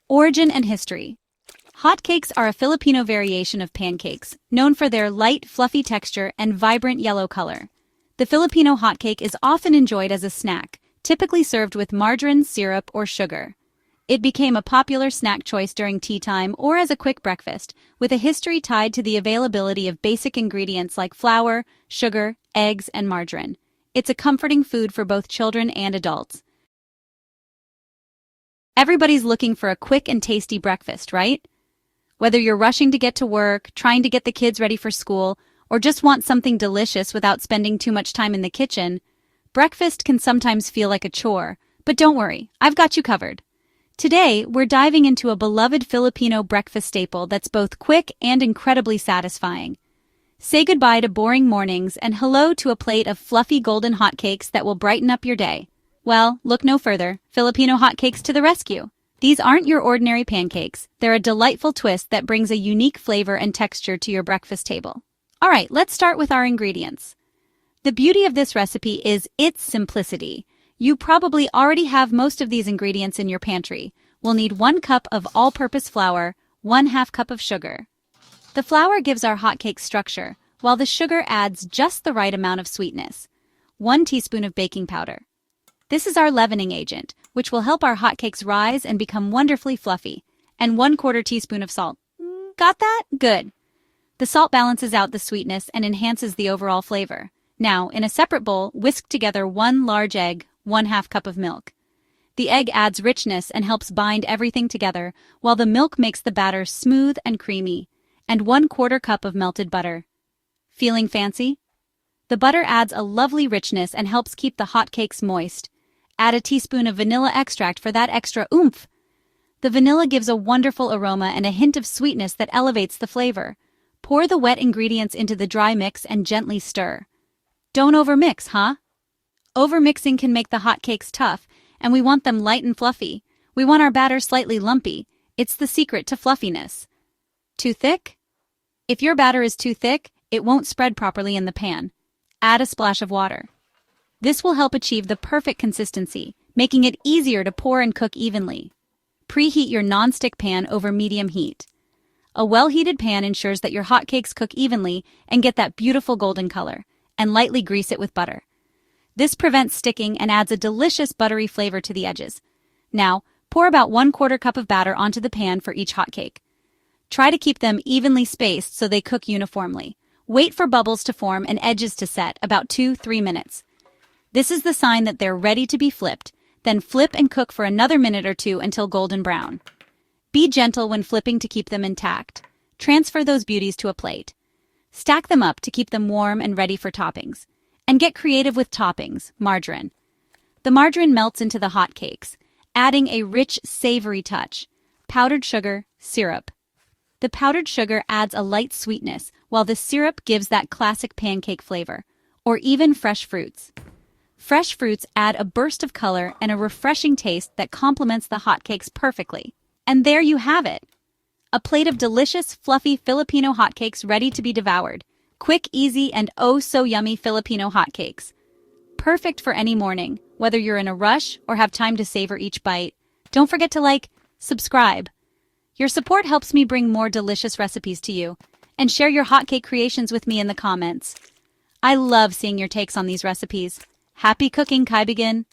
Origin and history. Hotcakes are a Filipino variation of pancakes, known for their light, fluffy texture and vibrant yellow color. The Filipino hotcake is often enjoyed as a snack, typically served with margarine, syrup, or sugar. It became a popular snack choice during tea time or as a quick breakfast, with a history tied to the availability of basic ingredients like flour, sugar, eggs, and margarine. It's a comforting food for both children and adults. Everybody's looking for a quick and tasty breakfast, right? Whether you're rushing to get to work, trying to get the kids ready for school, or just want something delicious without spending too much time in the kitchen, breakfast can sometimes feel like a chore, but don't worry, I've got you covered. Today, we're diving into a beloved Filipino breakfast staple that's both quick and incredibly satisfying. Say goodbye to boring mornings and hello to a plate of fluffy golden hotcakes that will brighten up your day. Well, look no further. Filipino hotcakes to the rescue. These aren't your ordinary pancakes. They're a delightful twist that brings a unique flavor and texture to your breakfast table. All right, let's start with our ingredients. The beauty of this recipe is its simplicity. You probably already have most of these ingredients in your pantry. We'll need 1 cup of all-purpose flour, 1/2 cup of sugar. The flour gives our hotcake structure, while the sugar adds just the right amount of sweetness. 1 teaspoon of baking powder. This is our leavening agent, which will help our hotcakes rise and become wonderfully fluffy, and 1/4 teaspoon of salt. Got that? Good. The salt balances out the sweetness and enhances the overall flavor. Now, in a separate bowl, whisk together 1 large egg, 1/2 cup of milk. The egg adds richness and helps bind everything together, while the milk makes the batter smooth and creamy, and 1/4 cup of melted butter. Feeling fancy? The butter adds a lovely richness and helps keep the hotcakes moist. Add a teaspoon of vanilla extract for that extra oomph. The vanilla gives a wonderful aroma and a hint of sweetness that elevates the flavor. Pour the wet ingredients into the dry mix and gently stir. Don't overmix, huh? Overmixing can make the hotcakes tough, and we want them light and fluffy. We want our batter slightly lumpy. It's the secret to fluffiness. Too thick? If your batter is too thick, it won't spread properly in the pan. Add a splash of water. This will help achieve the perfect consistency, making it easier to pour and cook evenly. Preheat your non-stick pan over medium heat. A well-heated pan ensures that your hotcakes cook evenly and get that beautiful golden color, and lightly grease it with butter. This prevents sticking and adds a delicious buttery flavor to the edges. Now, pour about 1/4 cup of batter onto the pan for each hotcake. Try to keep them evenly spaced so they cook uniformly. Wait for bubbles to form and edges to set, about 2-3 minutes. This is the sign that they're ready to be flipped. Then flip and cook for another minute or 2 until golden brown. Be gentle when flipping to keep them intact. Transfer those beauties to a plate. Stack them up to keep them warm and ready for toppings. And get creative with toppings, margarine. The margarine melts into the hotcakes, adding a rich, savory touch. Powdered sugar, syrup. The powdered sugar adds a light sweetness, while the syrup gives that classic pancake flavor. Or even fresh fruits. Fresh fruits add a burst of color and a refreshing taste that complements the hotcakes perfectly. And there you have it. A plate of delicious, fluffy Filipino hotcakes ready to be devoured. Quick, easy, and oh so yummy Filipino hotcakes. Perfect for any morning, whether you're in a rush or have time to savor each bite. Don't forget to subscribe. Your support helps me bring more delicious recipes to you, and share your hotcake creations with me in the comments. I love seeing your takes on these recipes. Happy cooking, kaibigan!